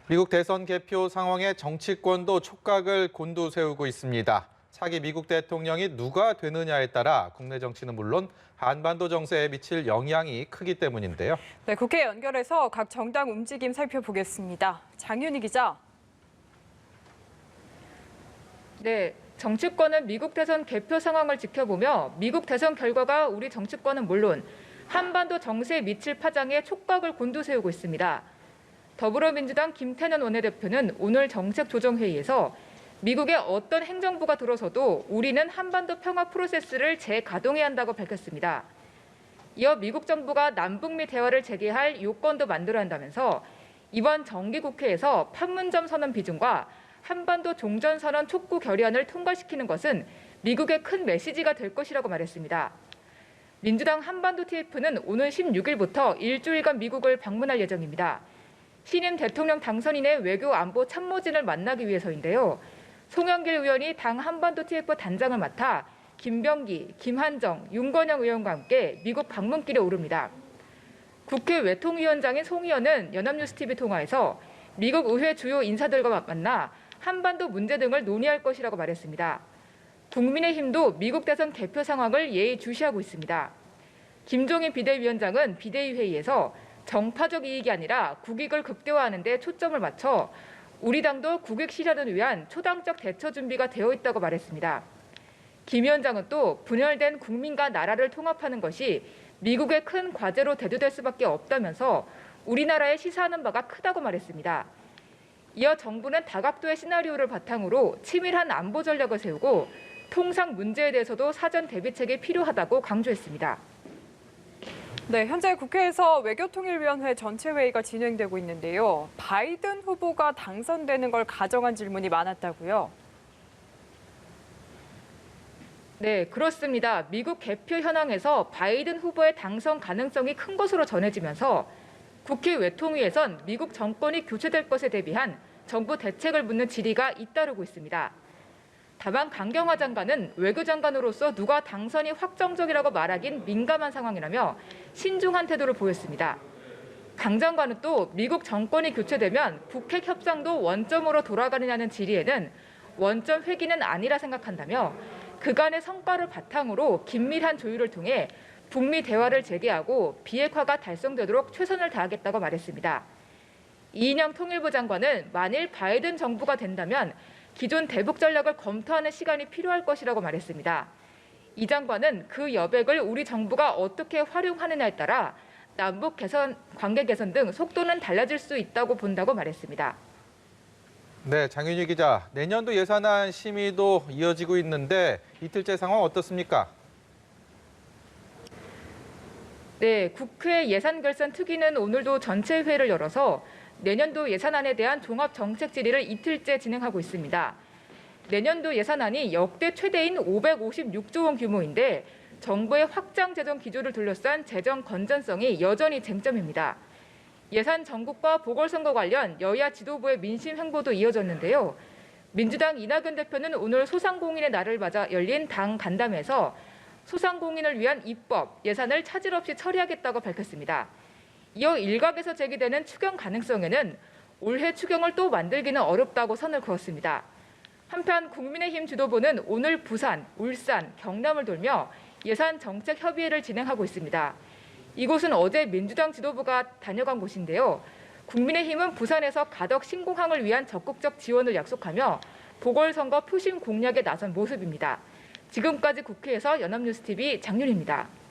미국 대선 개표 상황에 정치권도 촉각을 곤두세우고 있습니다. 차기 미국 대통령이 누가 되느냐에 따라 국내 정치는 물론 한반도 정세에 미칠 영향이 크기 때문인데요. 네, 국회 연결해서 각 정당 움직임 살펴보겠습니다. 장윤희 기자. 네, 정치권은 미국 대선 개표 상황을 지켜보며 미국 대선 결과가 우리 정치권은 물론 한반도 정세에 미칠 파장에 촉각을 곤두세우고 있습니다. 더불어민주당 김태년 원내대표는 오늘 정책조정회의에서 미국의 어떤 행정부가 들어서도 우리는 한반도 평화 프로세스를 재가동해야 한다고 밝혔습니다. 이어 미국 정부가 남북미 대화를 재개할 요건도 만들어야 한다면서 이번 정기국회에서 판문점 선언 비준과 한반도 종전선언 촉구 결의안을 통과시키는 것은 미국의 큰 메시지가 될 것이라고 말했습니다. 민주당 한반도 TF는 오늘 16일부터 일주일간 미국을 방문할 예정입니다. 신임 대통령 당선인의 외교 안보 참모진을 만나기 위해서인데요. 송영길 의원이 당 한반도 TF 단장을 맡아 김병기, 김한정, 윤건영 의원과 함께 미국 방문길에 오릅니다. 국회 외통위원장인 송 의원은 연합뉴스TV 통화에서 미국 의회 주요 인사들과 만나 한반도 문제 등을 논의할 것이라고 말했습니다. 국민의힘도 미국 대선 개표 상황을 예의주시하고 있습니다. 김종인 비대위원장은 비대위 회의에서 정파적 이익이 아니라 국익을 극대화하는 데 초점을 맞춰 우리 당도 국익 실현을 위한 초당적 대처 준비가 되어 있다고 말했습니다. 김 위원장은 또 분열된 국민과 나라를 통합하는 것이 미국의 큰 과제로 대두될 수밖에 없다면서 우리나라에 시사하는 바가 크다고 말했습니다. 이어 정부는 다각도의 시나리오를 바탕으로 치밀한 안보 전략을 세우고 통상 문제에 대해서도 사전 대비책이 필요하다고 강조했습니다. 네, 현재 국회에서 외교통일위원회 전체 회의가 진행되고 있는데요. 바이든 후보가 당선되는 걸 가정한 질문이 많았다고요. 네, 그렇습니다. 미국 개표 현황에서 바이든 후보의 당선 가능성이 큰 것으로 전해지면서 국회 외통위에선 미국 정권이 교체될 것에 대비한 정부 대책을 묻는 질의가 잇따르고 있습니다. 다만 강경화 장관은 외교장관으로서 누가 당선이 확정적이라고 말하긴 민감한 상황이라며 신중한 태도를 보였습니다. 강 장관은 또 미국 정권이 교체되면 북핵 협상도 원점으로 돌아가느냐는 질의에는 원점 회귀는 아니라 생각한다며 그간의 성과를 바탕으로 긴밀한 조율을 통해 북미 대화를 재개하고 비핵화가 달성되도록 최선을 다하겠다고 말했습니다. 이인영 통일부 장관은 만일 바이든 정부가 된다면 기존 대북 전략을 검토하는 시간이 필요할 것이라고 말했습니다. 이 장관은 그 여백을 우리 정부가 어떻게 활용하느냐에 따라 남북 관계 개선 등 속도는 달라질 수 있다고 본다고 말했습니다. 네, 장윤희 기자. 내년도 예산안 심의도 이어지고 있는데 이틀째 상황 어떻습니까? 네, 국회 예산결산특위는 오늘도 전체 회의를 열어서 내년도 예산안에 대한 종합정책 질의를 이틀째 진행하고 있습니다. 내년도 예산안이 역대 최대인 556조 원 규모인데 정부의 확장 재정 기조를 둘러싼 재정 건전성이 여전히 쟁점입니다. 예산 정국과 보궐선거 관련 여야 지도부의 민심 행보도 이어졌는데요. 민주당 이낙연 대표는 오늘 소상공인의 날을 맞아 열린 당 간담회에서 소상공인을 위한 입법, 예산을 차질 없이 처리하겠다고 밝혔습니다. 이어 일각에서 제기되는 추경 가능성에는 올해 추경을 또 만들기는 어렵다고 선을 그었습니다. 한편 국민의힘 지도부는 오늘 부산, 울산, 경남을 돌며 예산 정책 협의회를 진행하고 있습니다. 이곳은 어제 민주당 지도부가 다녀간 곳인데요. 국민의힘은 부산에서 가덕 신공항을 위한 적극적 지원을 약속하며 보궐선거 표심 공략에 나선 모습입니다. 지금까지 국회에서 연합뉴스TV 장윤희입니다.